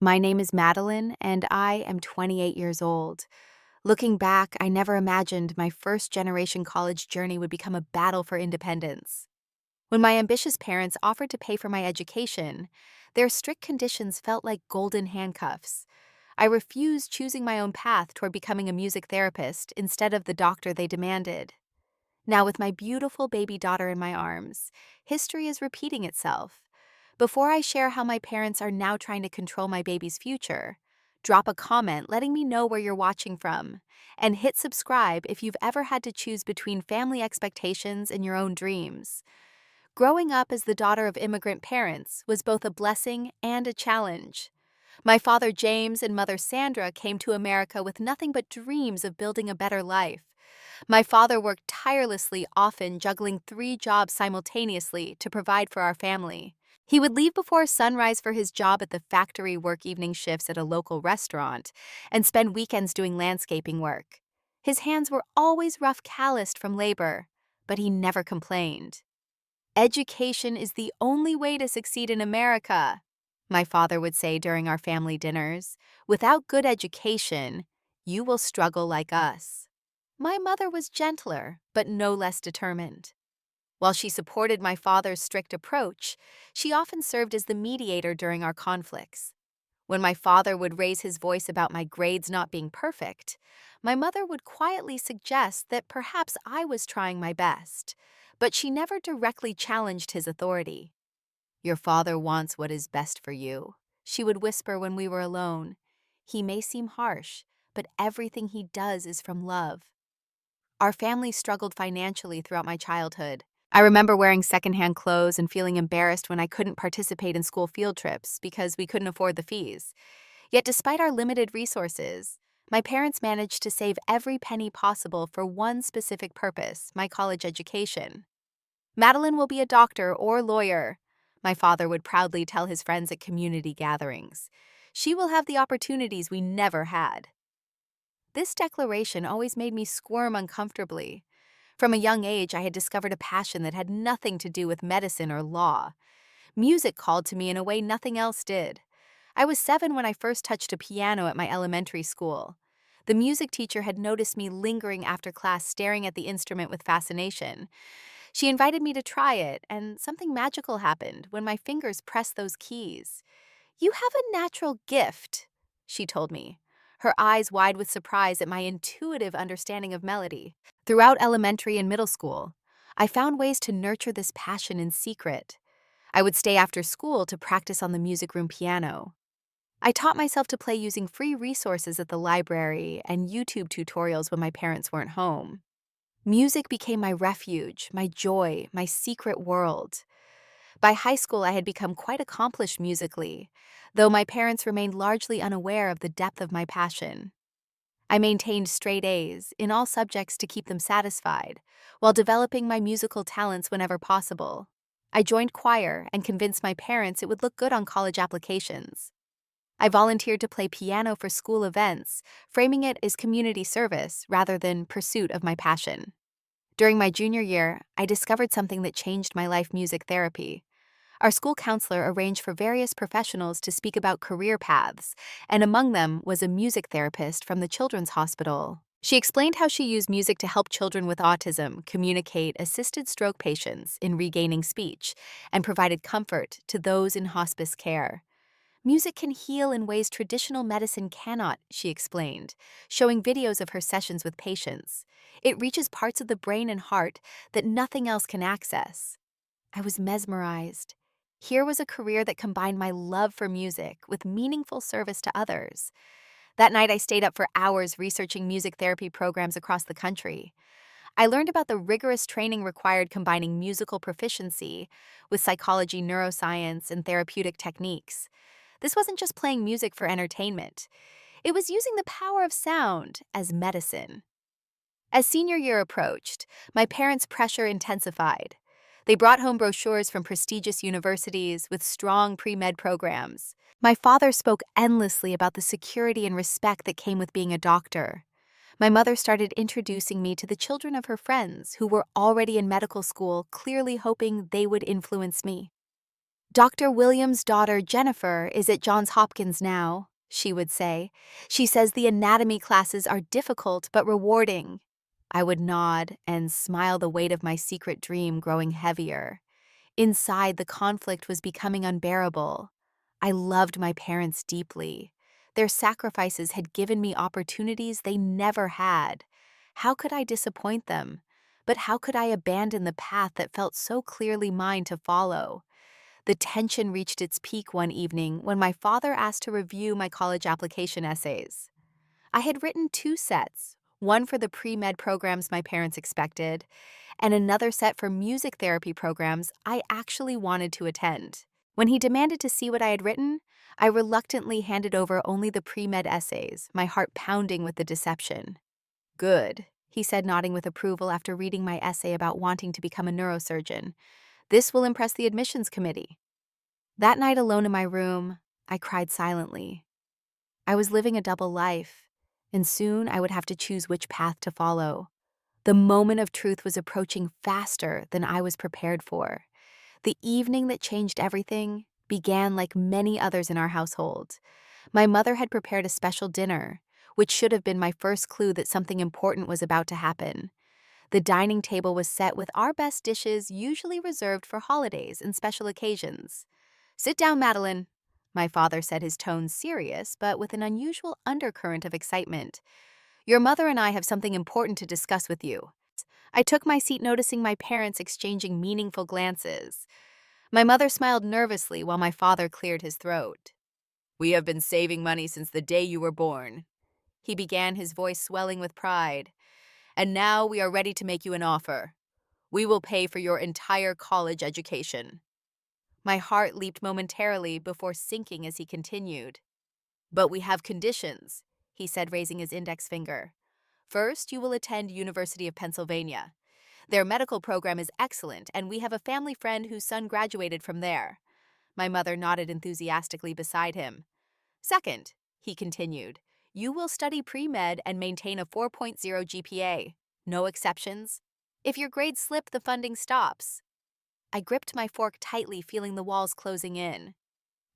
My name is Madeline, and I am 28 years old. Looking back, I never imagined my first generation college journey would become a battle for independence. When my ambitious parents offered to pay for my education, their strict conditions felt like golden handcuffs. I refused choosing my own path toward becoming a music therapist instead of the doctor they demanded. Now, with my beautiful baby daughter in my arms, history is repeating itself. Before I share how my parents are now trying to control my baby's future, drop a comment letting me know where you're watching from, and hit subscribe if you've ever had to choose between family expectations and your own dreams. Growing up as the daughter of immigrant parents was both a blessing and a challenge. My father James and mother Sandra came to America with nothing but dreams of building a better life. My father worked tirelessly, often juggling 3 jobs simultaneously to provide for our family. He would leave before sunrise for his job at the factory, work evening shifts at a local restaurant, and spend weekends doing landscaping work. His hands were always rough, calloused from labor, but he never complained. Education is the only way to succeed in America, my father would say during our family dinners. Without good education, you will struggle like us. My mother was gentler, but no less determined. While she supported my father's strict approach, she often served as the mediator during our conflicts. When my father would raise his voice about my grades not being perfect, my mother would quietly suggest that perhaps I was trying my best, but she never directly challenged his authority. "Your father wants what is best for you," she would whisper when we were alone. "He may seem harsh, but everything he does is from love." Our family struggled financially throughout my childhood. I remember wearing secondhand clothes and feeling embarrassed when I couldn't participate in school field trips because we couldn't afford the fees. Yet despite our limited resources, my parents managed to save every penny possible for one specific purpose: my college education. "Madeline will be a doctor or lawyer," my father would proudly tell his friends at community gatherings. "She will have the opportunities we never had." This declaration always made me squirm uncomfortably. From a young age, I had discovered a passion that had nothing to do with medicine or law. Music called to me in a way nothing else did. I was 7 when I first touched a piano at my elementary school. The music teacher had noticed me lingering after class, staring at the instrument with fascination. She invited me to try it, and something magical happened when my fingers pressed those keys. "You have a natural gift," she told me, her eyes wide with surprise at my intuitive understanding of melody. Throughout elementary and middle school, I found ways to nurture this passion in secret. I would stay after school to practice on the music room piano. I taught myself to play using free resources at the library and YouTube tutorials when my parents weren't home. Music became my refuge, my joy, my secret world. By high school, I had become quite accomplished musically, though my parents remained largely unaware of the depth of my passion. I maintained straight A's in all subjects to keep them satisfied, while developing my musical talents whenever possible. I joined choir and convinced my parents it would look good on college applications. I volunteered to play piano for school events, framing it as community service rather than pursuit of my passion. During my junior year, I discovered something that changed my life: music therapy. Our school counselor arranged for various professionals to speak about career paths, and among them was a music therapist from the Children's Hospital. She explained how she used music to help children with autism communicate assisted stroke patients in regaining speech, and provided comfort to those in hospice care. "Music can heal in ways traditional medicine cannot," she explained, showing videos of her sessions with patients. "It reaches parts of the brain and heart that nothing else can access." I was mesmerized. Here was a career that combined my love for music with meaningful service to others. That night, I stayed up for hours researching music therapy programs across the country. I learned about the rigorous training required combining musical proficiency with psychology, neuroscience, and therapeutic techniques. This wasn't just playing music for entertainment. It was using the power of sound as medicine. As senior year approached, my parents' pressure intensified. They brought home brochures from prestigious universities with strong pre-med programs. My father spoke endlessly about the security and respect that came with being a doctor. My mother started introducing me to the children of her friends who were already in medical school, clearly hoping they would influence me. Dr. Williams' daughter, Jennifer, is at Johns Hopkins now, she would say. She says the anatomy classes are difficult but rewarding. I would nod and smile, the weight of my secret dream growing heavier. Inside, the conflict was becoming unbearable. I loved my parents deeply. Their sacrifices had given me opportunities they never had. How could I disappoint them? But how could I abandon the path that felt so clearly mine to follow? The tension reached its peak one evening when my father asked to review my college application essays. I had written two sets, one for the pre-med programs my parents expected, and another set for music therapy programs I actually wanted to attend. When he demanded to see what I had written, I reluctantly handed over only the pre-med essays, my heart pounding with the deception. Good, he said, nodding with approval after reading my essay about wanting to become a neurosurgeon. This will impress the admissions committee. That night alone in my room, I cried silently. I was living a double life, and soon I would have to choose which path to follow. The moment of truth was approaching faster than I was prepared for. The evening that changed everything began like many others in our household. My mother had prepared a special dinner, which should have been my first clue that something important was about to happen. The dining table was set with our best dishes, usually reserved for holidays and special occasions. "Sit down, Madeline," my father said, his tone serious, but with an unusual undercurrent of excitement. "Your mother and I have something important to discuss with you." I took my seat, noticing my parents exchanging meaningful glances. My mother smiled nervously while my father cleared his throat. "We have been saving money since the day you were born," he began, his voice swelling with pride. "And now we are ready to make you an offer. We will pay for your entire college education." My heart leaped momentarily before sinking as he continued. "But we have conditions," he said, raising his index finger. "First, you will attend University of Pennsylvania. Their medical program is excellent, and we have a family friend whose son graduated from there." My mother nodded enthusiastically beside him. "Second," he continued, "you will study pre-med and maintain a 4.0 GPA. No exceptions. If your grades slip, the funding stops." I gripped my fork tightly, feeling the walls closing in.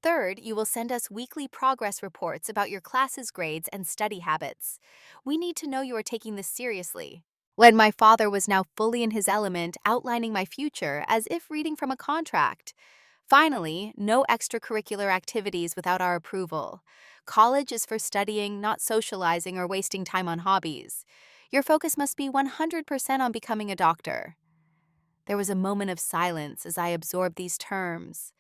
"Third, you will send us weekly progress reports about your class's grades and study habits. We need to know you are taking this seriously." When my father was now fully in his element, outlining my future as if reading from a contract. "Finally, no extracurricular activities without our approval. College is for studying, not socializing or wasting time on hobbies. Your focus must be 100% on becoming a doctor." There was a moment of silence as I absorbed these terms.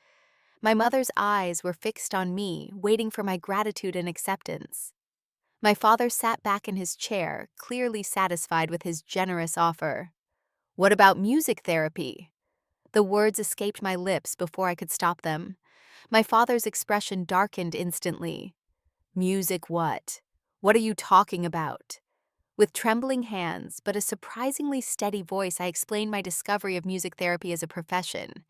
My mother's eyes were fixed on me, waiting for my gratitude and acceptance. My father sat back in his chair, clearly satisfied with his generous offer. "What about music therapy?" The words escaped my lips before I could stop them. My father's expression darkened instantly. "Music what? What are you talking about?" With trembling hands, but a surprisingly steady voice, I explained my discovery of music therapy as a profession.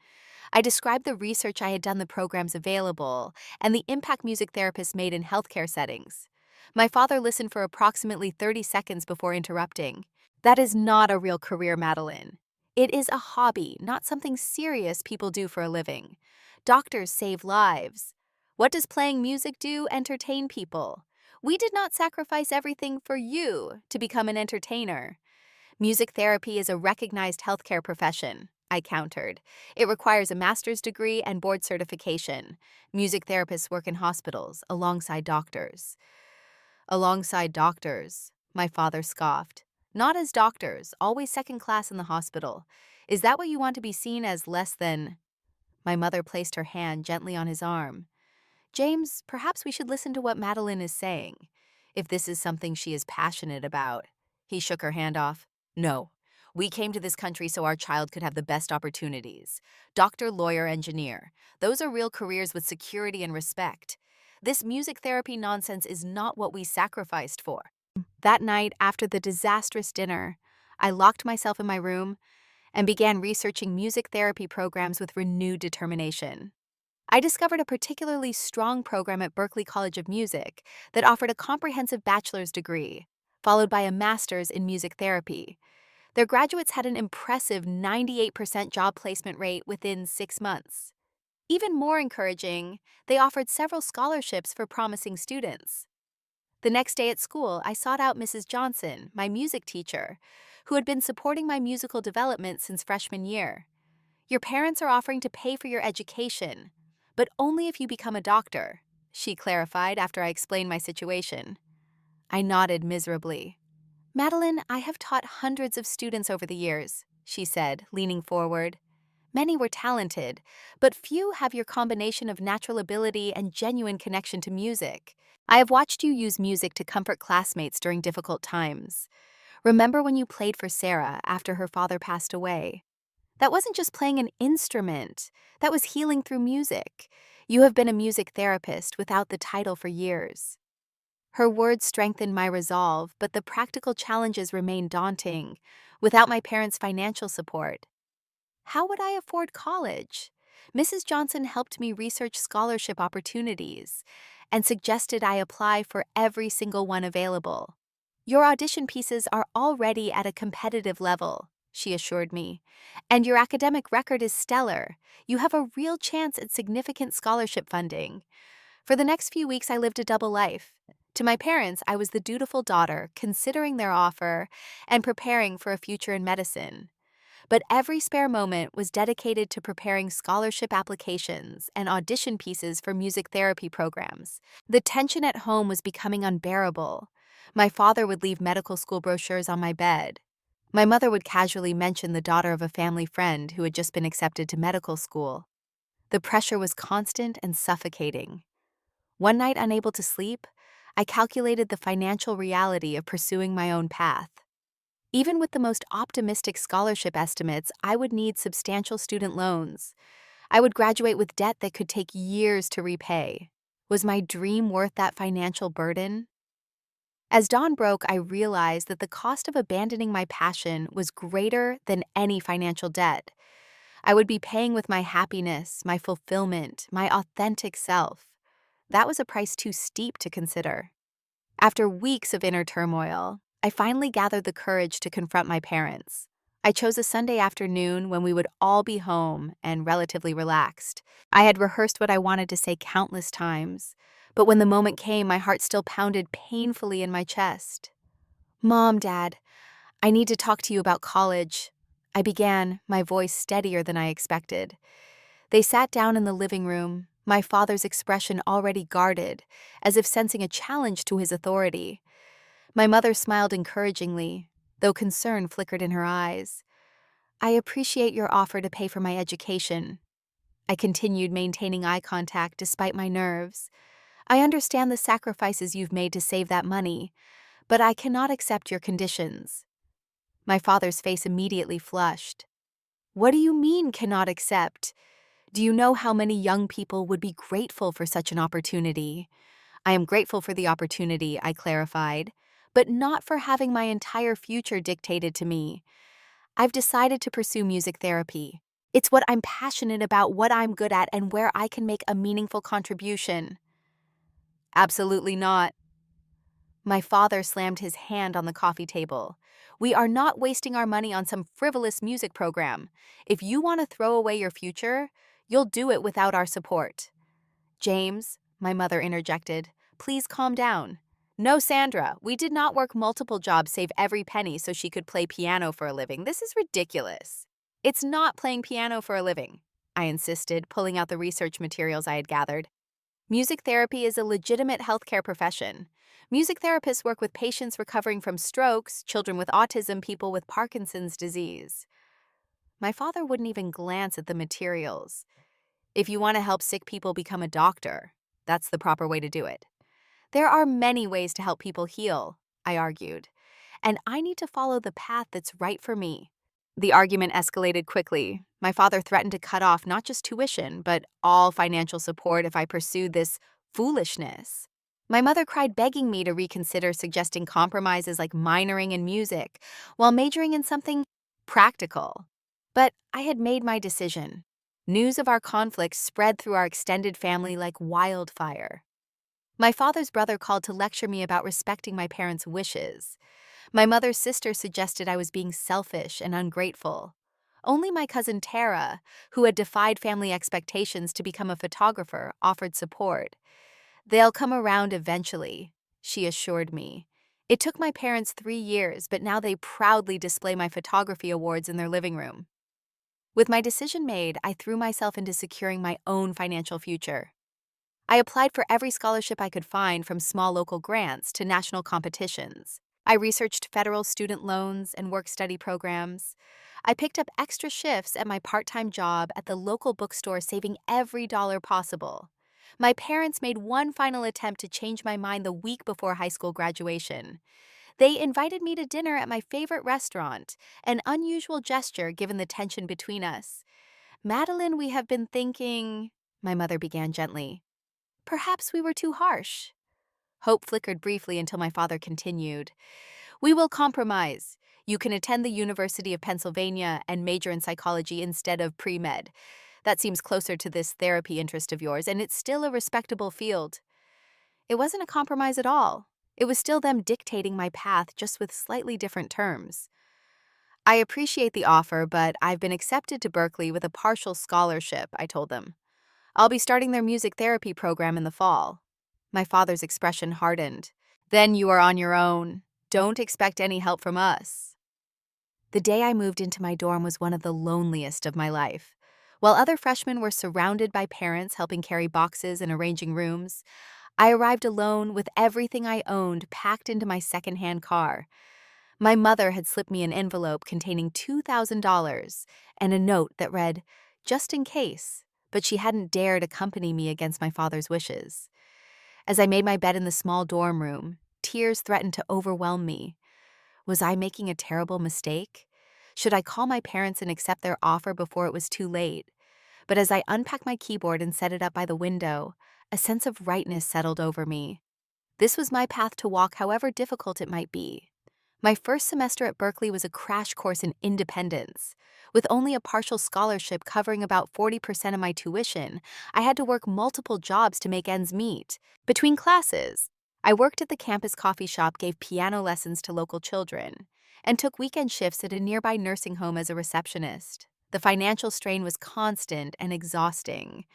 I described the research I had done, the programs available, and the impact music therapists made in healthcare settings. My father listened for approximately 30 seconds before interrupting. "That is not a real career, Madeline. It is a hobby, not something serious people do for a living. Doctors save lives. What does playing music do? Entertain people. We did not sacrifice everything for you to become an entertainer." "Music therapy is a recognized healthcare profession," I countered. "It requires a master's degree and board certification. Music therapists work in hospitals alongside doctors." "Alongside doctors," my father scoffed. "Not as doctors, always second class in the hospital. Is that what you want to be seen as, less than?" My mother placed her hand gently on his arm. "James, perhaps we should listen to what Madeline is saying. If this is something she is passionate about." He shook her hand off. "No. We came to this country so our child could have the best opportunities. Doctor, lawyer, engineer. Those are real careers with security and respect. This music therapy nonsense is not what we sacrificed for." That night, after the disastrous dinner, I locked myself in my room and began researching music therapy programs with renewed determination. I discovered a particularly strong program at Berklee College of Music that offered a comprehensive bachelor's degree, followed by a master's in music therapy. Their graduates had an impressive 98% job placement rate within 6 months. Even more encouraging, they offered several scholarships for promising students. The next day at school, I sought out Mrs. Johnson, my music teacher, who had been supporting my musical development since freshman year. Your parents are offering to pay for your education, but only if you become a doctor, she clarified after I explained my situation. I nodded miserably. Madeline, I have taught hundreds of students over the years, she said, leaning forward. Many were talented, but few have your combination of natural ability and genuine connection to music. I have watched you use music to comfort classmates during difficult times. Remember when you played for Sarah after her father passed away? That wasn't just playing an instrument, that was healing through music. You have been a music therapist without the title for years. Her words strengthened my resolve, but the practical challenges remained daunting. Without my parents' financial support, how would I afford college? Mrs. Johnson helped me research scholarship opportunities and suggested I apply for every single one available. Your audition pieces are already at a competitive level, she assured me, and your academic record is stellar. You have a real chance at significant scholarship funding. For the next few weeks, I lived a double life. To my parents, I was the dutiful daughter, considering their offer and preparing for a future in medicine. But every spare moment was dedicated to preparing scholarship applications and audition pieces for music therapy programs. The tension at home was becoming unbearable. My father would leave medical school brochures on my bed. My mother would casually mention the daughter of a family friend who had just been accepted to medical school. The pressure was constant and suffocating. One night, unable to sleep, I calculated the financial reality of pursuing my own path. Even with the most optimistic scholarship estimates, I would need substantial student loans. I would graduate with debt that could take years to repay. Was my dream worth that financial burden? As dawn broke, I realized that the cost of abandoning my passion was greater than any financial debt. I would be paying with my happiness, my fulfillment, my authentic self. That was a price too steep to consider. After weeks of inner turmoil, I finally gathered the courage to confront my parents. I chose a Sunday afternoon when we would all be home and relatively relaxed. I had rehearsed what I wanted to say countless times, but when the moment came, my heart still pounded painfully in my chest. Mom, Dad, I need to talk to you about college. I began, my voice steadier than I expected. They sat down in the living room, my father's expression already guarded, as if sensing a challenge to his authority. My mother smiled encouragingly, though concern flickered in her eyes. I appreciate your offer to pay for my education. I continued maintaining eye contact despite my nerves. I understand the sacrifices you've made to save that money, but I cannot accept your conditions. My father's face immediately flushed. What do you mean, cannot accept? Do you know how many young people would be grateful for such an opportunity? I am grateful for the opportunity, I clarified, but not for having my entire future dictated to me. I've decided to pursue music therapy. It's what I'm passionate about, what I'm good at, and where I can make a meaningful contribution. Absolutely not. My father slammed his hand on the coffee table. We are not wasting our money on some frivolous music program. If you want to throw away your future, you'll do it without our support. James, my mother interjected, please calm down. No, Sandra, we did not work multiple jobs, save every penny so she could play piano for a living. This is ridiculous. It's not playing piano for a living, I insisted, pulling out the research materials I had gathered. Music therapy is a legitimate healthcare profession. Music therapists work with patients recovering from strokes, children with autism, people with Parkinson's disease. My father wouldn't even glance at the materials. If you want to help sick people become a doctor, that's the proper way to do it. There are many ways to help people heal, I argued, and I need to follow the path that's right for me. The argument escalated quickly. My father threatened to cut off not just tuition, but all financial support if I pursued this foolishness. My mother cried, begging me to reconsider, suggesting compromises like minoring in music while majoring in something practical. But I had made my decision. News of our conflict spread through our extended family like wildfire. My father's brother called to lecture me about respecting my parents' wishes. My mother's sister suggested I was being selfish and ungrateful. Only my cousin Tara, who had defied family expectations to become a photographer, offered support. "They'll come around eventually," she assured me. It took my parents 3 years, but now they proudly display my photography awards in their living room. With my decision made, I threw myself into securing my own financial future. I applied for every scholarship I could find, from small local grants to national competitions. I researched federal student loans and work-study programs. I picked up extra shifts at my part-time job at the local bookstore, saving every dollar possible. My parents made one final attempt to change my mind the week before high school graduation. They invited me to dinner at my favorite restaurant, an unusual gesture given the tension between us. "Madeline, we have been thinking," my mother began gently. "Perhaps we were too harsh." Hope flickered briefly until my father continued. "We will compromise. You can attend the University of Pennsylvania and major in psychology instead of pre-med. That seems closer to this therapy interest of yours, and it's still a respectable field." It wasn't a compromise at all. It was still them dictating my path, just with slightly different terms. "I appreciate the offer, but I've been accepted to Berkeley with a partial scholarship," I told them. "I'll be starting their music therapy program in the fall." My father's expression hardened. "Then you are on your own. Don't expect any help from us." The day I moved into my dorm was one of the loneliest of my life. While other freshmen were surrounded by parents helping carry boxes and arranging rooms, I arrived alone with everything I owned packed into my secondhand car. My mother had slipped me an envelope containing $2,000 and a note that read, "Just in case," but she hadn't dared accompany me against my father's wishes. As I made my bed in the small dorm room, tears threatened to overwhelm me. Was I making a terrible mistake? Should I call my parents and accept their offer before it was too late? But as I unpacked my keyboard and set it up by the window, a sense of rightness settled over me. This was my path to walk, however difficult it might be. My first semester at Berkeley was a crash course in independence. With only a partial scholarship covering about 40% of my tuition, I had to work multiple jobs to make ends meet. Between classes, I worked at the campus coffee shop, gave piano lessons to local children, and took weekend shifts at a nearby nursing home as a receptionist. The financial strain was constant and exhausting.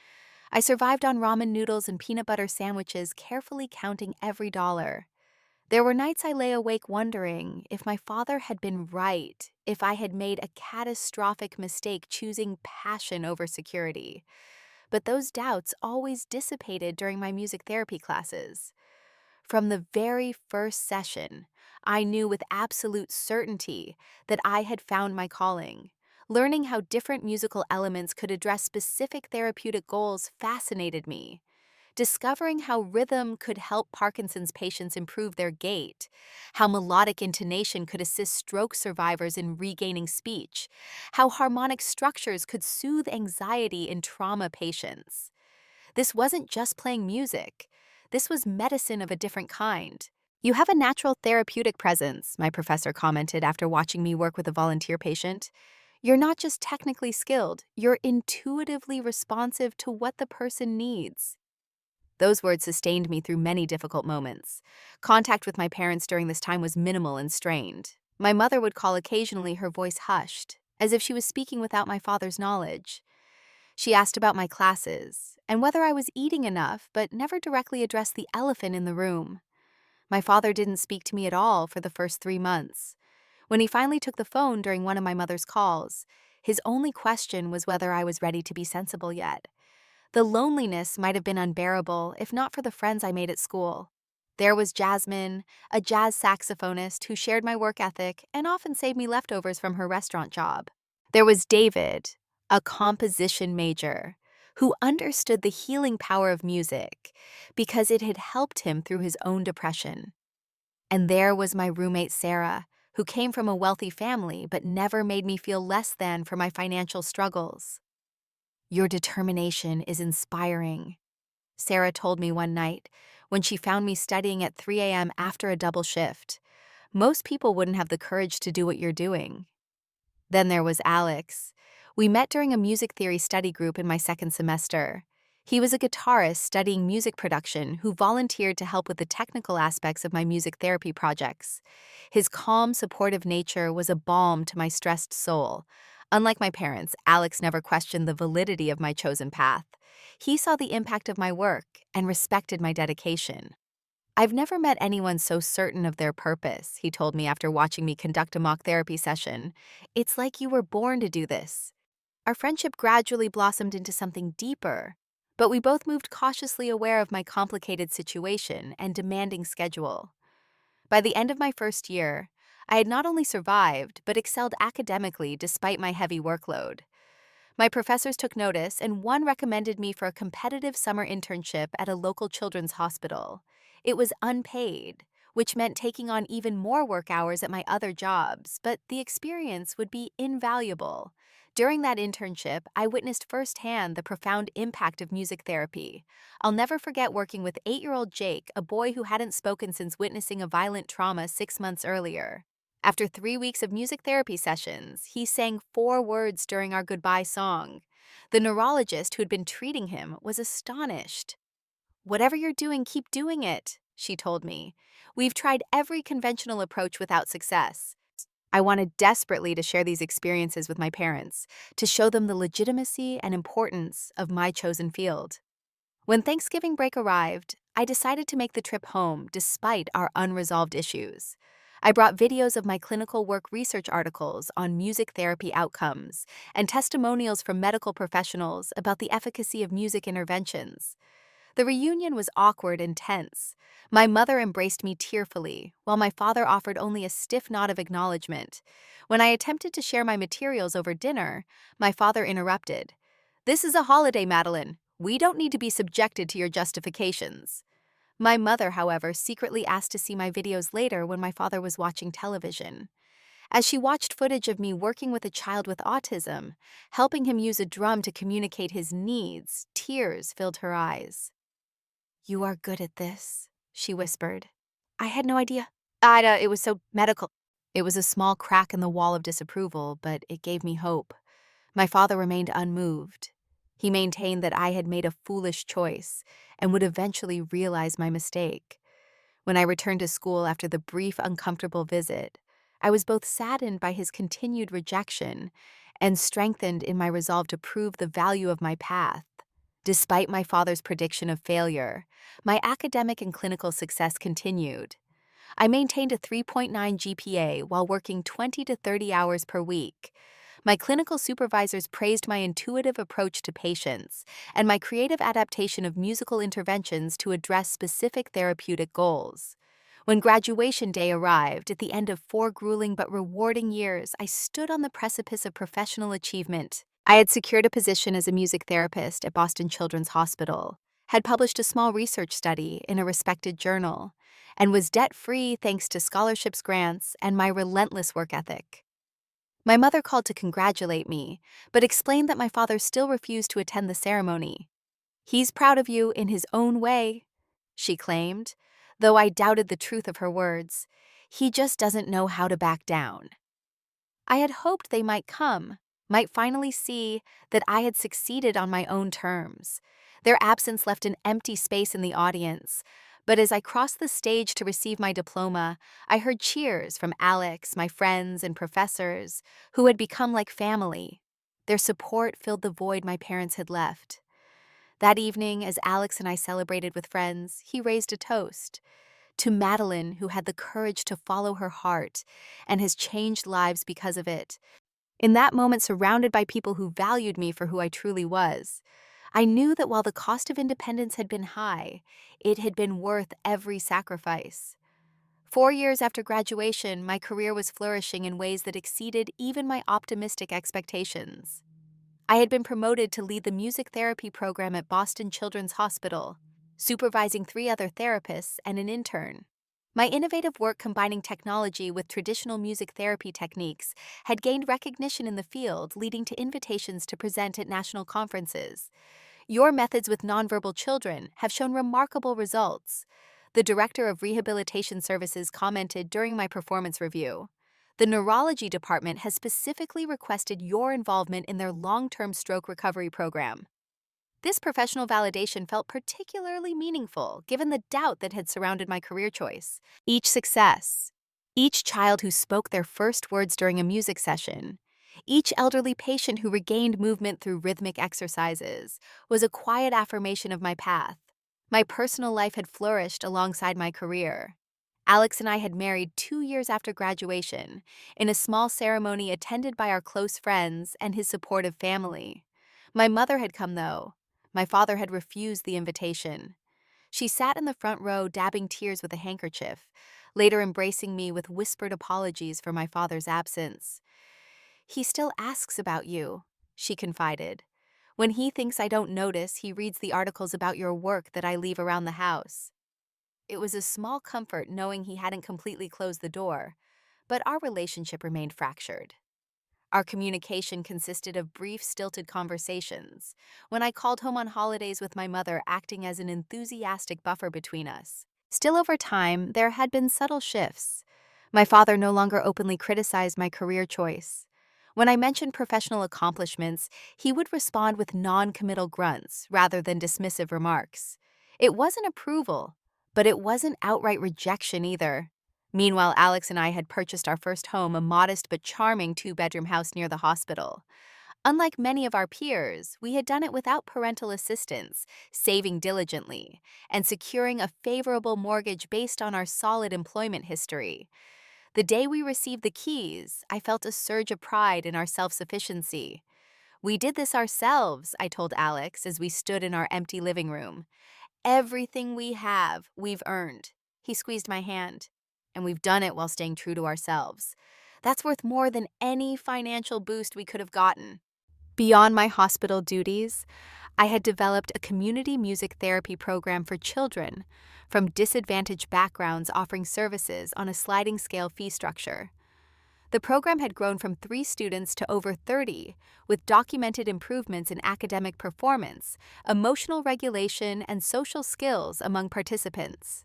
I survived on ramen noodles and peanut butter sandwiches, carefully counting every dollar. There were nights I lay awake wondering if my father had been right, if I had made a catastrophic mistake choosing passion over security. But those doubts always dissipated during my music therapy classes. From the very first session, I knew with absolute certainty that I had found my calling. Learning how different musical elements could address specific therapeutic goals fascinated me. Discovering how rhythm could help Parkinson's patients improve their gait, how melodic intonation could assist stroke survivors in regaining speech, how harmonic structures could soothe anxiety in trauma patients. This wasn't just playing music. This was medicine of a different kind. "You have a natural therapeutic presence," my professor commented after watching me work with a volunteer patient. "You're not just technically skilled, you're intuitively responsive to what the person needs." Those words sustained me through many difficult moments. Contact with my parents during this time was minimal and strained. My mother would call occasionally, her voice hushed, as if she was speaking without my father's knowledge. She asked about my classes and whether I was eating enough, but never directly addressed the elephant in the room. My father didn't speak to me at all for the first 3 months. When he finally took the phone during one of my mother's calls, his only question was whether I was ready to be sensible yet. The loneliness might have been unbearable if not for the friends I made at school. There was Jasmine, a jazz saxophonist who shared my work ethic and often saved me leftovers from her restaurant job. There was David, a composition major, who understood the healing power of music because it had helped him through his own depression. And there was my roommate Sarah, who came from a wealthy family but never made me feel less than for my financial struggles. "Your determination is inspiring," Sarah told me one night when she found me studying at 3 a.m. after a double shift. "Most people wouldn't have the courage to do what you're doing." Then there was Alex. We met during a music theory study group in my second semester. He was a guitarist studying music production who volunteered to help with the technical aspects of my music therapy projects. His calm, supportive nature was a balm to my stressed soul. Unlike my parents, Alex never questioned the validity of my chosen path. He saw the impact of my work and respected my dedication. "I've never met anyone so certain of their purpose," he told me after watching me conduct a mock therapy session. "It's like you were born to do this." Our friendship gradually blossomed into something deeper, but we both moved cautiously aware of my complicated situation and demanding schedule. By the end of my first year, I had not only survived, but excelled academically despite my heavy workload. My professors took notice, and one recommended me for a competitive summer internship at a local children's hospital. It was unpaid, which meant taking on even more work hours at my other jobs, but the experience would be invaluable. During that internship, I witnessed firsthand the profound impact of music therapy. I'll never forget working with 8-year-old Jake, a boy who hadn't spoken since witnessing a violent trauma 6 months earlier. After 3 weeks of music therapy sessions, he sang 4 words during our goodbye song. The neurologist who had been treating him was astonished. "Whatever you're doing, keep doing it," she told me. "We've tried every conventional approach without success." I wanted desperately to share these experiences with my parents, to show them the legitimacy and importance of my chosen field. When Thanksgiving break arrived, I decided to make the trip home despite our unresolved issues. I brought videos of my clinical work research articles on music therapy outcomes and testimonials from medical professionals about the efficacy of music interventions. The reunion was awkward and tense. My mother embraced me tearfully, while my father offered only a stiff nod of acknowledgement. When I attempted to share my materials over dinner, my father interrupted. "This is a holiday, Madeline. We don't need to be subjected to your justifications." My mother, however, secretly asked to see my videos later when my father was watching television. As she watched footage of me working with a child with autism, helping him use a drum to communicate his needs, tears filled her eyes. "You are good at this," she whispered. "I had no idea. It was so medical." It was a small crack in the wall of disapproval, but it gave me hope. My father remained unmoved. He maintained that I had made a foolish choice and would eventually realize my mistake. When I returned to school after the brief, uncomfortable visit, I was both saddened by his continued rejection and strengthened in my resolve to prove the value of my path. Despite my father's prediction of failure, my academic and clinical success continued. I maintained a 3.9 GPA while working 20 to 30 hours per week. My clinical supervisors praised my intuitive approach to patients and my creative adaptation of musical interventions to address specific therapeutic goals. When graduation day arrived at the end of 4 grueling but rewarding years, I stood on the precipice of professional achievement. I had secured a position as a music therapist at Boston Children's Hospital, had published a small research study in a respected journal, and was debt-free thanks to scholarships, grants, and my relentless work ethic. My mother called to congratulate me, but explained that my father still refused to attend the ceremony. "He's proud of you in his own way," she claimed, though I doubted the truth of her words. "He just doesn't know how to back down." I had hoped they might come, might finally see that I had succeeded on my own terms. Their absence left an empty space in the audience, but as I crossed the stage to receive my diploma, I heard cheers from Alex, my friends, and professors, who had become like family. Their support filled the void my parents had left. That evening, as Alex and I celebrated with friends, he raised a toast to Madeline, who had the courage to follow her heart and has changed lives because of it. In that moment, surrounded by people who valued me for who I truly was, I knew that while the cost of independence had been high, it had been worth every sacrifice. 4 years after graduation, my career was flourishing in ways that exceeded even my optimistic expectations. I had been promoted to lead the music therapy program at Boston Children's Hospital, supervising 3 other therapists and an intern. My innovative work combining technology with traditional music therapy techniques had gained recognition in the field, leading to invitations to present at national conferences. "Your methods with nonverbal children have shown remarkable results," the director of rehabilitation services commented during my performance review. "The neurology department has specifically requested your involvement in their long-term stroke recovery program." This professional validation felt particularly meaningful given the doubt that had surrounded my career choice. Each success, each child who spoke their first words during a music session, Each elderly patient who regained movement through rhythmic exercises was a quiet affirmation of my path. My personal life had flourished alongside my career. Alex and I had married 2 years after graduation, in a small ceremony attended by our close friends and his supportive family. My mother had come, though. My father had refused the invitation. She sat in the front row, dabbing tears with a handkerchief, later embracing me with whispered apologies for my father's absence. "He still asks about you," she confided. "When he thinks I don't notice, he reads the articles about your work that I leave around the house." It was a small comfort knowing he hadn't completely closed the door, but our relationship remained fractured. Our communication consisted of brief, stilted conversations, when I called home on holidays with my mother acting as an enthusiastic buffer between us. Still, over time, there had been subtle shifts. My father no longer openly criticized my career choice. When I mentioned professional accomplishments, he would respond with non-committal grunts rather than dismissive remarks. It wasn't approval, but it wasn't outright rejection either. Meanwhile, Alex and I had purchased our first home, a modest but charming two-bedroom house near the hospital. Unlike many of our peers, we had done it without parental assistance, saving diligently, and securing a favorable mortgage based on our solid employment history. The day we received the keys, I felt a surge of pride in our self-sufficiency. "We did this ourselves," I told Alex as we stood in our empty living room. "Everything we have, we've earned." He squeezed my hand. "And we've done it while staying true to ourselves. That's worth more than any financial boost we could have gotten." Beyond my hospital duties, I had developed a community music therapy program for children from disadvantaged backgrounds, offering services on a sliding scale fee structure. The program had grown from 3 students to over 30, with documented improvements in academic performance, emotional regulation, and social skills among participants.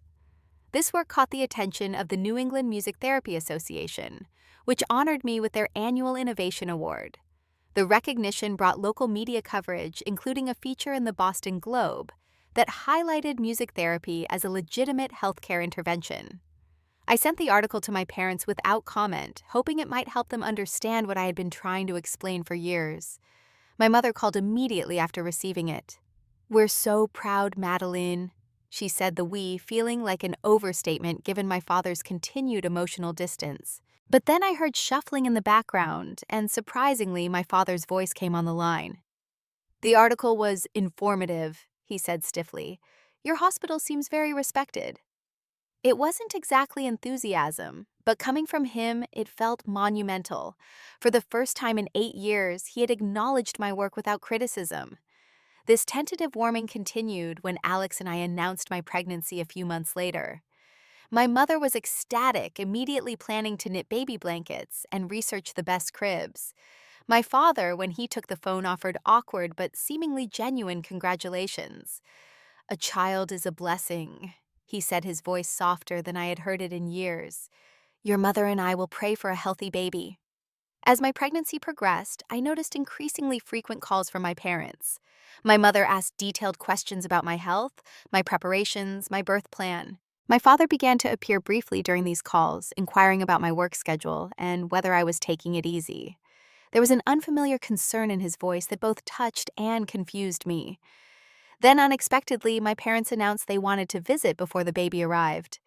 This work caught the attention of the New England Music Therapy Association, which honored me with their annual Innovation Award. The recognition brought local media coverage, including a feature in the Boston Globe that highlighted music therapy as a legitimate healthcare intervention. I sent the article to my parents without comment, hoping it might help them understand what I had been trying to explain for years. My mother called immediately after receiving it. "We're so proud, Madeline," she said, the "we" feeling like an overstatement given my father's continued emotional distance. But then I heard shuffling in the background, and surprisingly, my father's voice came on the line. "The article was informative," he said stiffly. "Your hospital seems very respected." It wasn't exactly enthusiasm, but coming from him, it felt monumental. For the first time in 8 years, he had acknowledged my work without criticism. This tentative warming continued when Alex and I announced my pregnancy a few months later. My mother was ecstatic, immediately planning to knit baby blankets and research the best cribs. My father, when he took the phone, offered awkward but seemingly genuine congratulations. "A child is a blessing," he said, his voice softer than I had heard it in years. "Your mother and I will pray for a healthy baby." As my pregnancy progressed, I noticed increasingly frequent calls from my parents. My mother asked detailed questions about my health, my preparations, my birth plan. My father began to appear briefly during these calls, inquiring about my work schedule and whether I was taking it easy. There was an unfamiliar concern in his voice that both touched and confused me. Then, unexpectedly, my parents announced they wanted to visit before the baby arrived.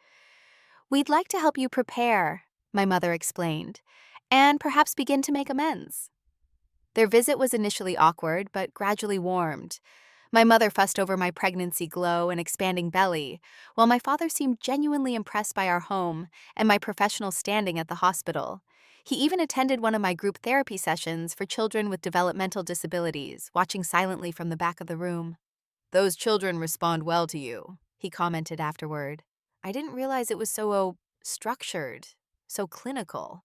"We'd like to help you prepare," my mother explained, "and perhaps begin to make amends." Their visit was initially awkward, but gradually warmed. My mother fussed over my pregnancy glow and expanding belly, while my father seemed genuinely impressed by our home and my professional standing at the hospital. He even attended one of my group therapy sessions for children with developmental disabilities, watching silently from the back of the room. "Those children respond well to you," he commented afterward. I didn't realize it was so structured, so clinical.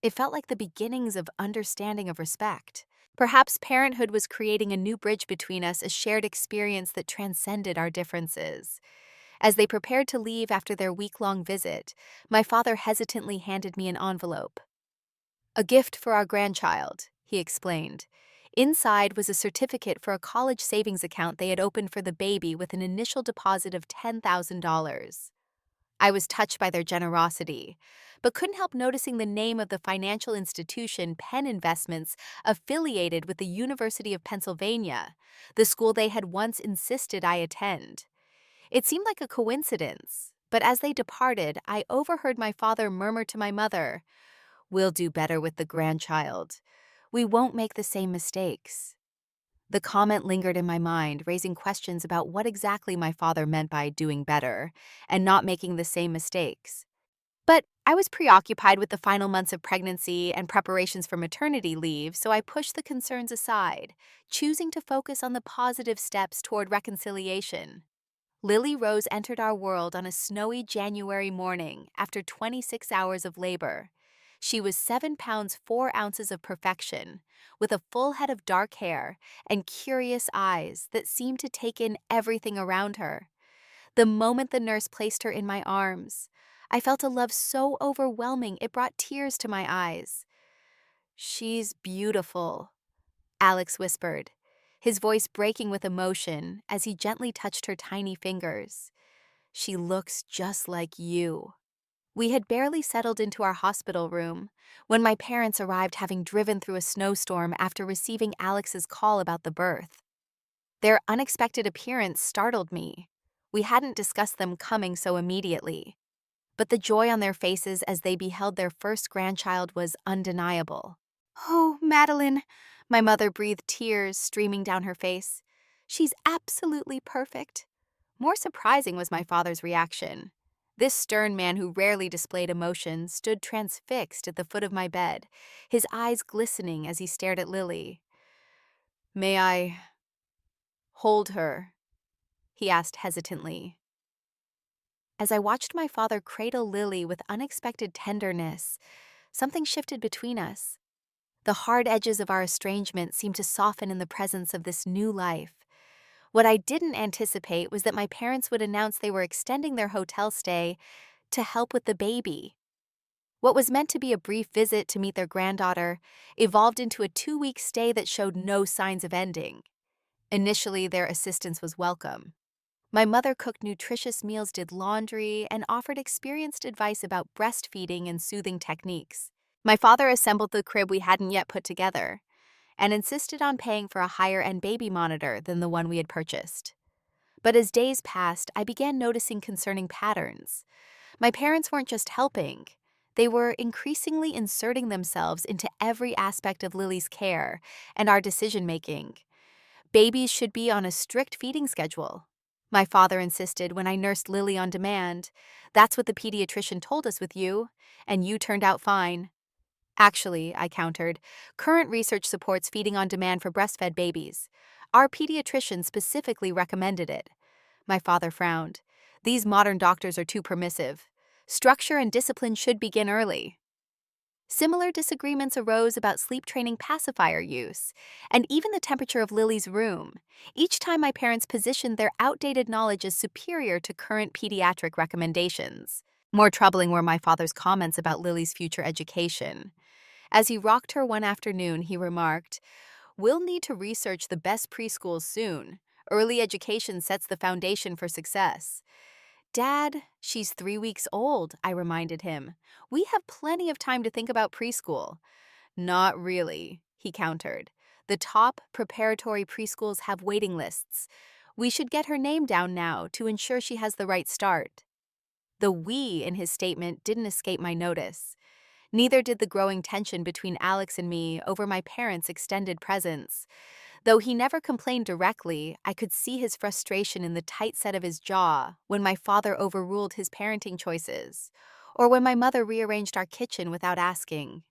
It felt like the beginnings of understanding of respect. Perhaps parenthood was creating a new bridge between us, a shared experience that transcended our differences. As they prepared to leave after their week-long visit, my father hesitantly handed me an envelope. "A gift for our grandchild," he explained. Inside was a certificate for a college savings account they had opened for the baby with an initial deposit of $10,000. I was touched by their generosity, but couldn't help noticing the name of the financial institution Penn Investments affiliated with the University of Pennsylvania, the school they had once insisted I attend. It seemed like a coincidence, but as they departed, I overheard my father murmur to my mother, "We'll do better with the grandchild. We won't make the same mistakes." The comment lingered in my mind, raising questions about what exactly my father meant by doing better and not making the same mistakes. But I was preoccupied with the final months of pregnancy and preparations for maternity leave, so I pushed the concerns aside, choosing to focus on the positive steps toward reconciliation. Lily Rose entered our world on a snowy January morning after 26 hours of labor. She was 7 pounds 4 ounces of perfection, with a full head of dark hair and curious eyes that seemed to take in everything around her. The moment the nurse placed her in my arms, I felt a love so overwhelming it brought tears to my eyes. "She's beautiful," Alex whispered, his voice breaking with emotion as he gently touched her tiny fingers. "She looks just like you." We had barely settled into our hospital room when my parents arrived, having driven through a snowstorm after receiving Alex's call about the birth. Their unexpected appearance startled me. We hadn't discussed them coming so immediately, but the joy on their faces as they beheld their first grandchild was undeniable. "Oh, Madeline," my mother breathed, tears streaming down her face. "She's absolutely perfect." More surprising was my father's reaction. This stern man who rarely displayed emotion stood transfixed at the foot of my bed, his eyes glistening as he stared at Lily. "May I hold her?" he asked hesitantly. As I watched my father cradle Lily with unexpected tenderness, something shifted between us. The hard edges of our estrangement seemed to soften in the presence of this new life. What I didn't anticipate was that my parents would announce they were extending their hotel stay to help with the baby. What was meant to be a brief visit to meet their granddaughter evolved into a 2-week stay that showed no signs of ending. Initially, their assistance was welcome. My mother cooked nutritious meals, did laundry, and offered experienced advice about breastfeeding and soothing techniques. My father assembled the crib we hadn't yet put together and insisted on paying for a higher-end baby monitor than the one we had purchased. But as days passed, I began noticing concerning patterns. My parents weren't just helping. They were increasingly inserting themselves into every aspect of Lily's care and our decision-making. Babies should be on a strict feeding schedule, my father insisted when I nursed Lily on demand. "That's what the pediatrician told us with you, and you turned out fine." "Actually," I countered, "current research supports feeding on demand for breastfed babies. Our pediatrician specifically recommended it." My father frowned. "These modern doctors are too permissive. Structure and discipline should begin early." Similar disagreements arose about sleep training pacifier use, and even the temperature of Lily's room. Each time my parents positioned their outdated knowledge as superior to current pediatric recommendations. More troubling were my father's comments about Lily's future education. As he rocked her one afternoon, he remarked, "We'll need to research the best preschools soon. Early education sets the foundation for success." "Dad, she's 3 weeks old," I reminded him. "We have plenty of time to think about preschool." "Not really," he countered. "The top preparatory preschools have waiting lists. We should get her name down now to ensure she has the right start." The "we" in his statement didn't escape my notice. Neither did the growing tension between Alex and me over my parents' extended presence. Though he never complained directly, I could see his frustration in the tight set of his jaw when my father overruled his parenting choices, or when my mother rearranged our kitchen without asking.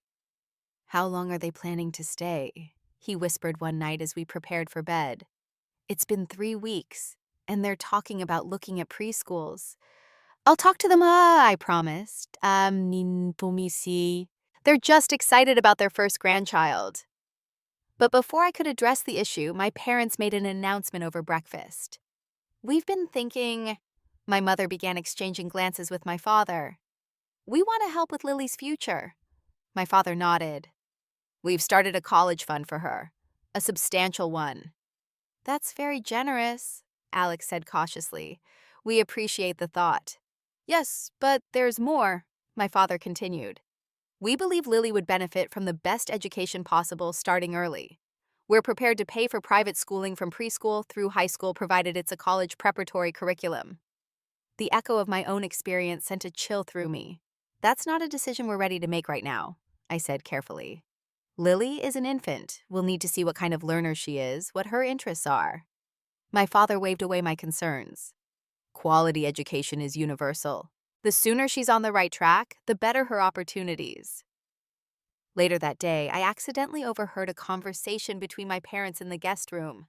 "How long are they planning to stay?" he whispered one night as we prepared for bed. "It's been 3 weeks, and they're talking about looking at preschools." "I'll talk to them, I promised. They're just excited about their first grandchild." But before I could address the issue, my parents made an announcement over breakfast. "We've been thinking," my mother began, exchanging glances with my father. "We want to help with Lily's future." My father nodded. "We've started a college fund for her. A substantial one." "That's very generous," Alex said cautiously. "We appreciate the thought." Yes, but there's more, my father continued. We believe Lily would benefit from the best education possible starting early. We're prepared to pay for private schooling from preschool through high school provided it's a college preparatory curriculum. The echo of my own experience sent a chill through me. That's not a decision we're ready to make right now, I said carefully. Lily is an infant. We'll need to see what kind of learner she is, what her interests are. My father waved away my concerns. Quality education is universal. The sooner she's on the right track, the better her opportunities. Later that day, I accidentally overheard a conversation between my parents in the guest room.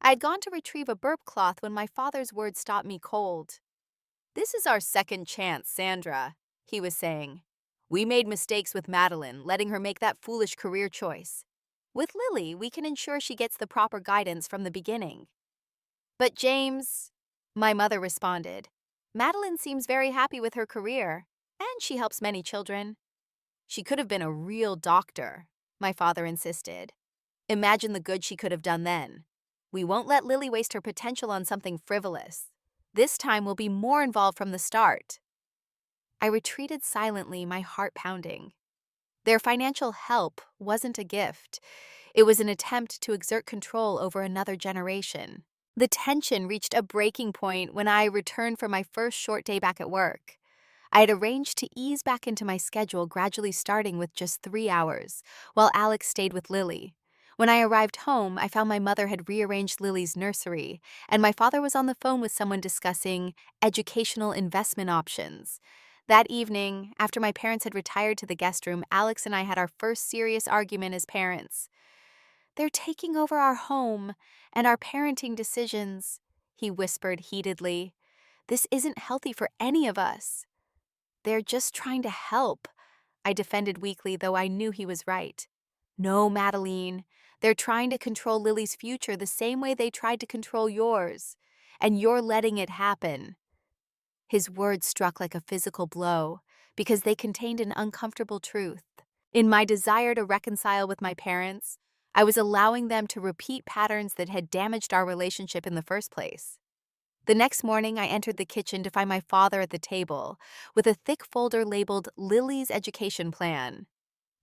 I had gone to retrieve a burp cloth when my father's words stopped me cold. This is our second chance, Sandra, he was saying. We made mistakes with Madeline, letting her make that foolish career choice. With Lily, we can ensure she gets the proper guidance from the beginning. But James, my mother responded, Madeline seems very happy with her career, and she helps many children. She could have been a real doctor, my father insisted. Imagine the good she could have done then. We won't let Lily waste her potential on something frivolous. This time we'll be more involved from the start. I retreated silently, my heart pounding. Their financial help wasn't a gift. It was an attempt to exert control over another generation. The tension reached a breaking point when I returned from my first short day back at work. I had arranged to ease back into my schedule, gradually starting with just 3 hours, while Alex stayed with Lily. When I arrived home, I found my mother had rearranged Lily's nursery, and my father was on the phone with someone discussing educational investment options. That evening, after my parents had retired to the guest room, Alex and I had our first serious argument as parents. They're taking over our home and our parenting decisions, he whispered heatedly. This isn't healthy for any of us. They're just trying to help, I defended weakly, though I knew he was right. No, Madeline. They're trying to control Lily's future the same way they tried to control yours. And you're letting it happen. His words struck like a physical blow because they contained an uncomfortable truth. In my desire to reconcile with my parents, I was allowing them to repeat patterns that had damaged our relationship in the first place. The next morning, I entered the kitchen to find my father at the table with a thick folder labeled Lily's Education Plan.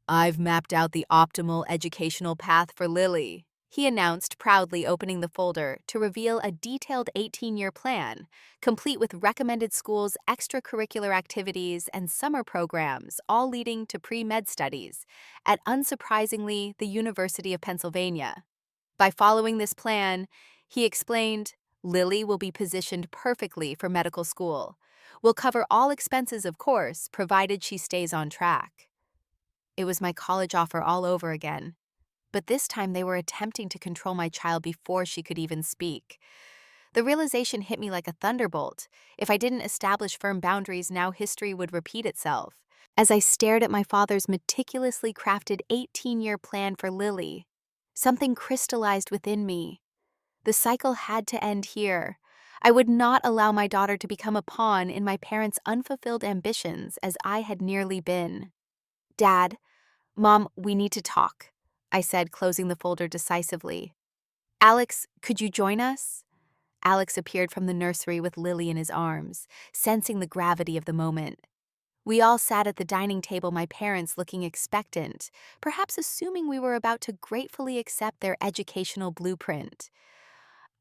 I've mapped out the optimal educational path for Lily, he announced, proudly opening the folder to reveal a detailed 18-year plan, complete with recommended schools, extracurricular activities, and summer programs, all leading to pre-med studies at, unsurprisingly, the University of Pennsylvania. By following this plan, he explained, Lily will be positioned perfectly for medical school. We'll cover all expenses, of course, provided she stays on track. It was my college offer all over again. But this time they were attempting to control my child before she could even speak. The realization hit me like a thunderbolt. If I didn't establish firm boundaries, now history would repeat itself. As I stared at my father's meticulously crafted 18-year plan for Lily, something crystallized within me. The cycle had to end here. I would not allow my daughter to become a pawn in my parents' unfulfilled ambitions as I had nearly been. Dad, Mom, we need to talk, I said, closing the folder decisively. Alex, could you join us? Alex appeared from the nursery with Lily in his arms, sensing the gravity of the moment. We all sat at the dining table, my parents looking expectant, perhaps assuming we were about to gratefully accept their educational blueprint.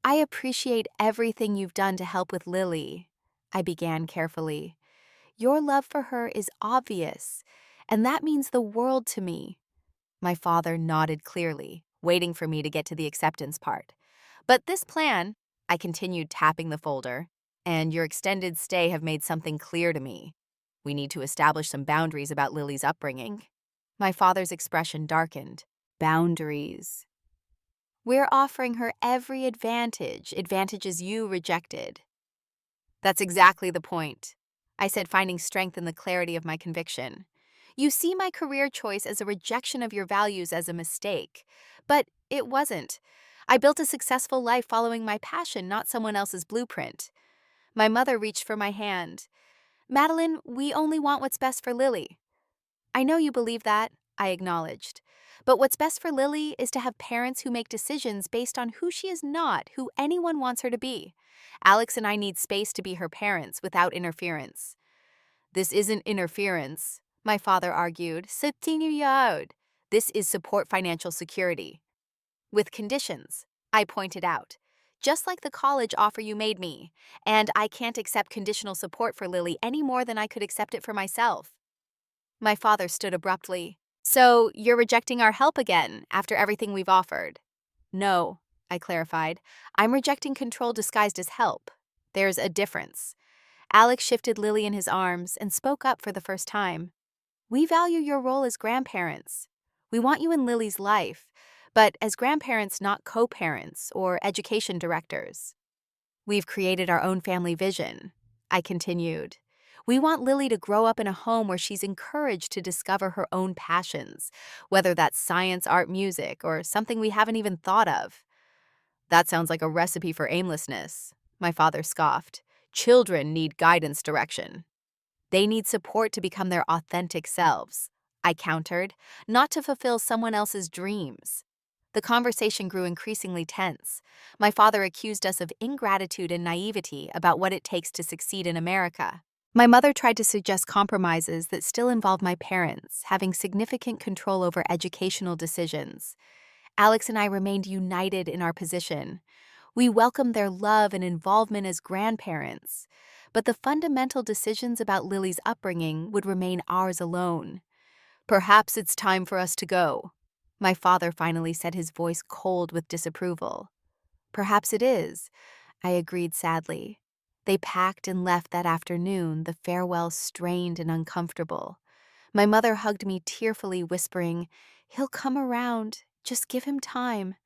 I appreciate everything you've done to help with Lily, I began carefully. Your love for her is obvious, and that means the world to me. My father nodded clearly, waiting for me to get to the acceptance part. But this plan, I continued tapping the folder, and your extended stay have made something clear to me. We need to establish some boundaries about Lily's upbringing. My father's expression darkened. Boundaries. We're offering her every advantage, advantages you rejected. That's exactly the point, I said, finding strength in the clarity of my conviction. You see my career choice as a rejection of your values, as a mistake. But it wasn't. I built a successful life following my passion, not someone else's blueprint. My mother reached for my hand. Madeline, we only want what's best for Lily. I know you believe that, I acknowledged. But what's best for Lily is to have parents who make decisions based on who she is, not who anyone wants her to be. Alex and I need space to be her parents without interference. This isn't interference, my father argued. This is support financial security. With conditions, I pointed out. Just like the college offer you made me, and I can't accept conditional support for Lily any more than I could accept it for myself. My father stood abruptly. So, you're rejecting our help again, after everything we've offered? No, I clarified. I'm rejecting control disguised as help. There's a difference. Alex shifted Lily in his arms and spoke up for the first time. We value your role as grandparents. We want you in Lily's life, but as grandparents, not co-parents or education directors. We've created our own family vision, I continued. We want Lily to grow up in a home where she's encouraged to discover her own passions, whether that's science, art, music, or something we haven't even thought of. That sounds like a recipe for aimlessness, my father scoffed. Children need guidance direction. They need support to become their authentic selves, I countered, not to fulfill someone else's dreams. The conversation grew increasingly tense. My father accused us of ingratitude and naivety about what it takes to succeed in America. My mother tried to suggest compromises that still involved my parents having significant control over educational decisions. Alex and I remained united in our position. We welcomed their love and involvement as grandparents, but the fundamental decisions about Lily's upbringing would remain ours alone. Perhaps it's time for us to go, my father finally said, his voice cold with disapproval. Perhaps it is, I agreed sadly. They packed and left that afternoon, the farewell strained and uncomfortable. My mother hugged me tearfully, whispering, "He'll come around. Just give him time."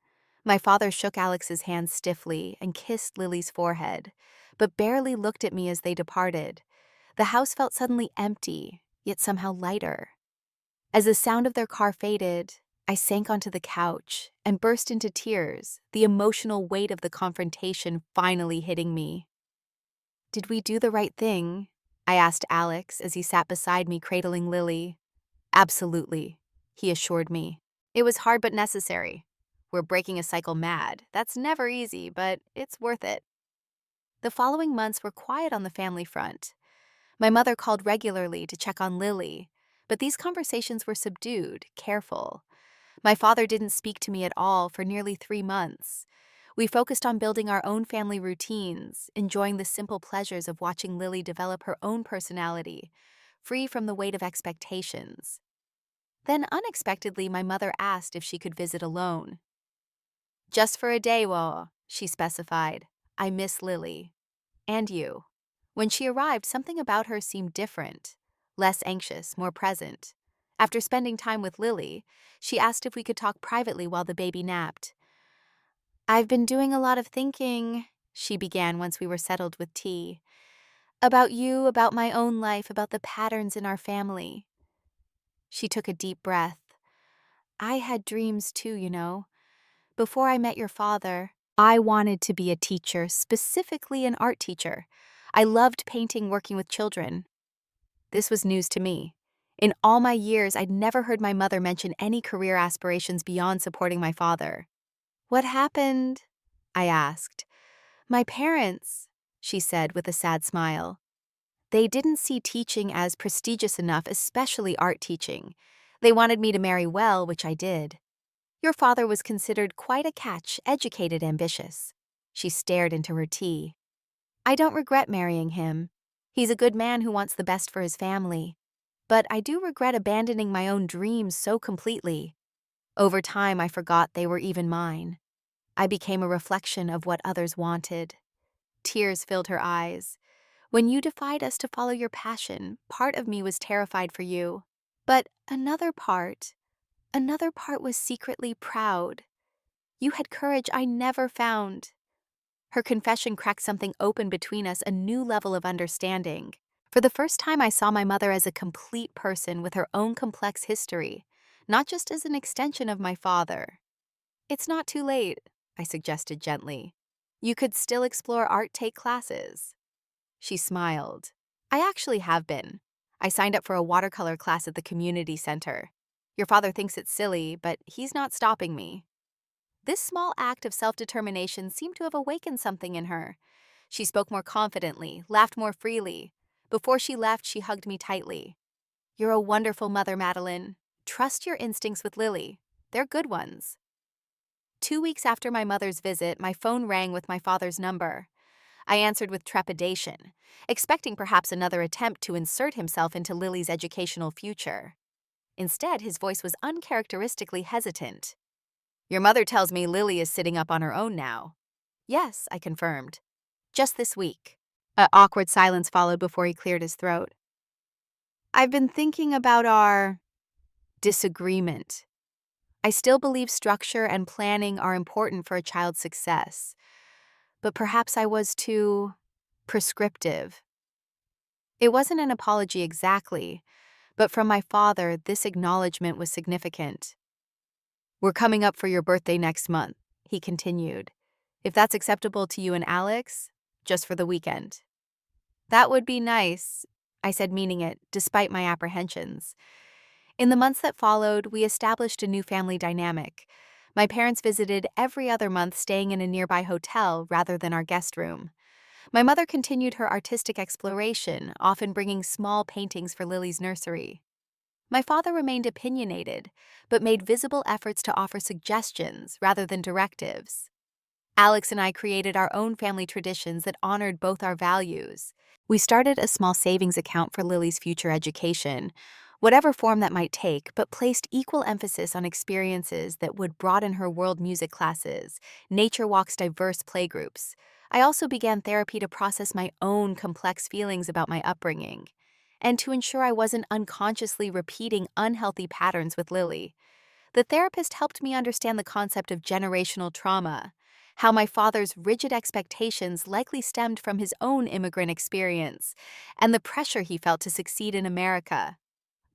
My father shook Alex's hand stiffly and kissed Lily's forehead, but barely looked at me as they departed. The house felt suddenly empty, yet somehow lighter. As the sound of their car faded, I sank onto the couch and burst into tears, the emotional weight of the confrontation finally hitting me. Did we do the right thing? I asked Alex as he sat beside me cradling Lily. Absolutely, he assured me. It was hard but necessary. We're breaking a cycle mad. That's never easy, but it's worth it. The following months were quiet on the family front. My mother called regularly to check on Lily, but these conversations were subdued, careful. My father didn't speak to me at all for nearly 3 months. We focused on building our own family routines, enjoying the simple pleasures of watching Lily develop her own personality, free from the weight of expectations. Then, unexpectedly, my mother asked if she could visit alone. Just for a day, she specified. I miss Lily. And you. When she arrived, something about her seemed different, less anxious, more present. After spending time with Lily, she asked if we could talk privately while the baby napped. I've been doing a lot of thinking, she began once we were settled with tea. About you, about my own life, about the patterns in our family. She took a deep breath. I had dreams too, you know. Before I met your father, I wanted to be a teacher, specifically an art teacher. I loved painting, working with children. This was news to me. In all my years, I'd never heard my mother mention any career aspirations beyond supporting my father. What happened? I asked. My parents, she said with a sad smile. They didn't see teaching as prestigious enough, especially art teaching. They wanted me to marry well, which I did. Your father was considered quite a catch, educated, ambitious. She stared into her tea. I don't regret marrying him. He's a good man who wants the best for his family. But I do regret abandoning my own dreams so completely. Over time, I forgot they were even mine. I became a reflection of what others wanted. Tears filled her eyes. When you defied us to follow your passion, part of me was terrified for you. But another part was secretly proud. You had courage I never found. Her confession cracked something open between us, a new level of understanding. For the first time, I saw my mother as a complete person with her own complex history, not just as an extension of my father. It's not too late, I suggested gently. You could still explore art, take classes. She smiled. I actually have been. I signed up for a watercolor class at the community center. Your father thinks it's silly, but he's not stopping me. This small act of self-determination seemed to have awakened something in her. She spoke more confidently, laughed more freely. Before she left, she hugged me tightly. You're a wonderful mother, Madeline. Trust your instincts with Lily. They're good ones. 2 weeks after my mother's visit, my phone rang with my father's number. I answered with trepidation, expecting perhaps another attempt to insert himself into Lily's educational future. Instead, his voice was uncharacteristically hesitant. Your mother tells me Lily is sitting up on her own now. Yes, I confirmed. Just this week. An awkward silence followed before he cleared his throat. I've been thinking about our disagreement. I still believe structure and planning are important for a child's success, but perhaps I was too prescriptive. It wasn't an apology exactly, but from my father, this acknowledgement was significant. We're coming up for your birthday next month, he continued. If that's acceptable to you and Alex, just for the weekend. That would be nice, I said, meaning it, despite my apprehensions. In the months that followed, we established a new family dynamic. My parents visited every other month, staying in a nearby hotel rather than our guest room. My mother continued her artistic exploration, often bringing small paintings for Lily's nursery. My father remained opinionated, but made visible efforts to offer suggestions rather than directives. Alex and I created our own family traditions that honored both our values. We started a small savings account for Lily's future education, whatever form that might take, but placed equal emphasis on experiences that would broaden her world music classes, Nature Walk's diverse playgroups. I also began therapy to process my own complex feelings about my upbringing, and to ensure I wasn't unconsciously repeating unhealthy patterns with Lily. The therapist helped me understand the concept of generational trauma, how my father's rigid expectations likely stemmed from his own immigrant experience, and the pressure he felt to succeed in America.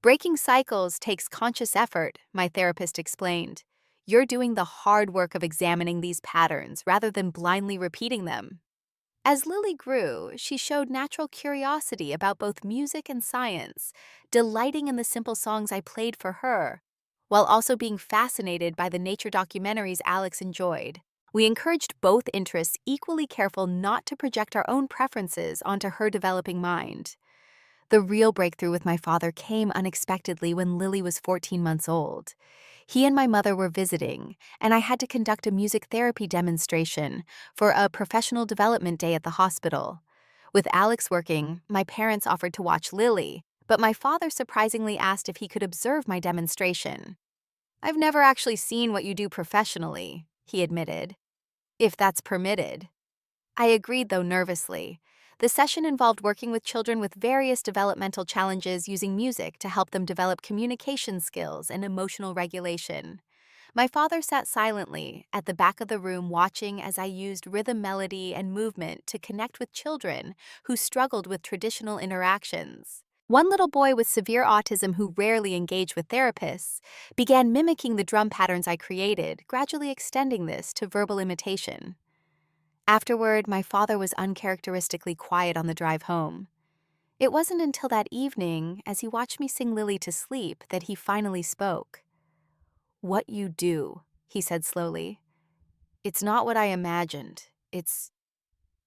Breaking cycles takes conscious effort, my therapist explained. You're doing the hard work of examining these patterns rather than blindly repeating them. As Lily grew, she showed natural curiosity about both music and science, delighting in the simple songs I played for her, while also being fascinated by the nature documentaries Alex enjoyed. We encouraged both interests, equally careful not to project our own preferences onto her developing mind. The real breakthrough with my father came unexpectedly when Lily was 14 months old. He and my mother were visiting, and I had to conduct a music therapy demonstration for a professional development day at the hospital. With Alex working, my parents offered to watch Lily, but my father surprisingly asked if he could observe my demonstration. I've never actually seen what you do professionally, he admitted. If that's permitted. I agreed, though nervously. The session involved working with children with various developmental challenges using music to help them develop communication skills and emotional regulation. My father sat silently at the back of the room watching as I used rhythm, melody, and movement to connect with children who struggled with traditional interactions. One little boy with severe autism who rarely engaged with therapists began mimicking the drum patterns I created, gradually extending this to verbal imitation. Afterward, my father was uncharacteristically quiet on the drive home. It wasn't until that evening, as he watched me sing Lily to sleep, that he finally spoke. What you do, he said slowly. It's not what I imagined. It's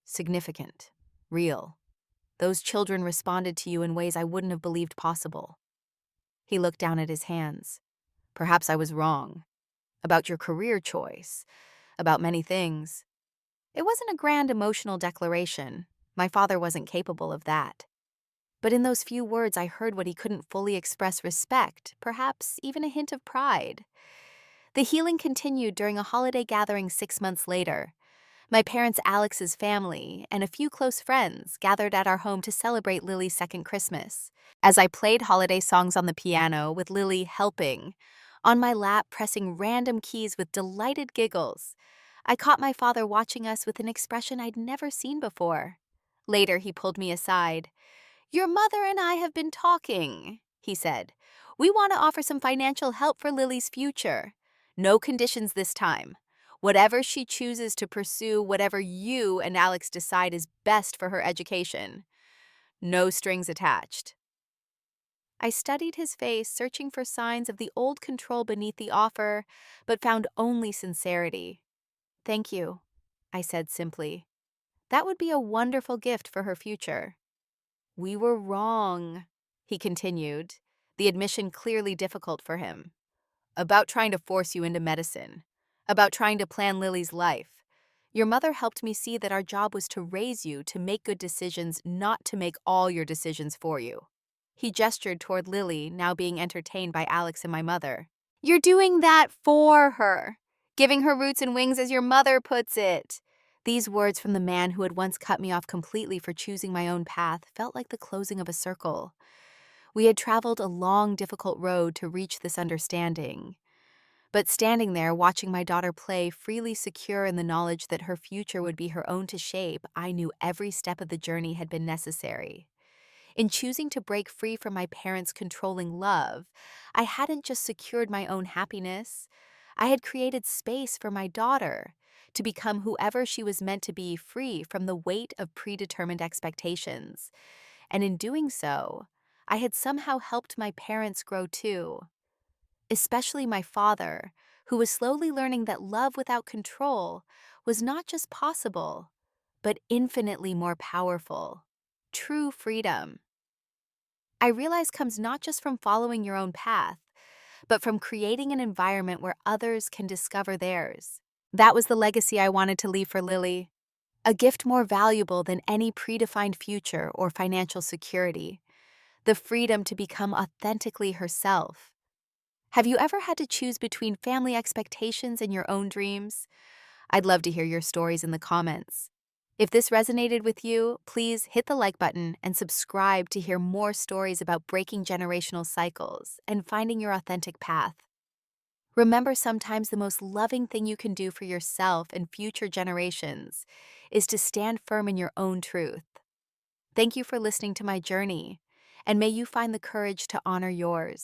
significant, real. Those children responded to you in ways I wouldn't have believed possible. He looked down at his hands. Perhaps I was wrong. About your career choice. About many things. It wasn't a grand emotional declaration. My father wasn't capable of that. But in those few words, I heard what he couldn't fully express: respect, perhaps even a hint of pride. The healing continued during a holiday gathering 6 months later. My parents, Alex's family, and a few close friends gathered at our home to celebrate Lily's second Christmas. As I played holiday songs on the piano, with Lily helping, on my lap pressing random keys with delighted giggles, I caught my father watching us with an expression I'd never seen before. Later, he pulled me aside. Your mother and I have been talking, he said. We want to offer some financial help for Lily's future. No conditions this time. Whatever she chooses to pursue, whatever you and Alex decide is best for her education. No strings attached. I studied his face, searching for signs of the old control beneath the offer, but found only sincerity. "Thank you," I said simply. "That would be a wonderful gift for her future." "We were wrong," he continued, the admission clearly difficult for him. "About trying to force you into medicine. About trying to plan Lily's life. Your mother helped me see that our job was to raise you to make good decisions, not to make all your decisions for you." He gestured toward Lily, now being entertained by Alex and my mother. "You're doing that for her, giving her roots and wings as your mother puts it." These words from the man who had once cut me off completely for choosing my own path felt like the closing of a circle. We had traveled a long, difficult road to reach this understanding. But standing there, watching my daughter play, freely secure in the knowledge that her future would be her own to shape, I knew every step of the journey had been necessary. In choosing to break free from my parents' controlling love, I hadn't just secured my own happiness, I had created space for my daughter to become whoever she was meant to be, free from the weight of predetermined expectations. And in doing so, I had somehow helped my parents grow too, especially my father, who was slowly learning that love without control was not just possible, but infinitely more powerful. True freedom, I realize, comes not just from following your own path, but from creating an environment where others can discover theirs. That was the legacy I wanted to leave for Lily, a gift more valuable than any predefined future or financial security, the freedom to become authentically herself. Have you ever had to choose between family expectations and your own dreams? I'd love to hear your stories in the comments. If this resonated with you, please hit the like button and subscribe to hear more stories about breaking generational cycles and finding your authentic path. Remember, sometimes the most loving thing you can do for yourself and future generations is to stand firm in your own truth. Thank you for listening to my journey, and may you find the courage to honor yours.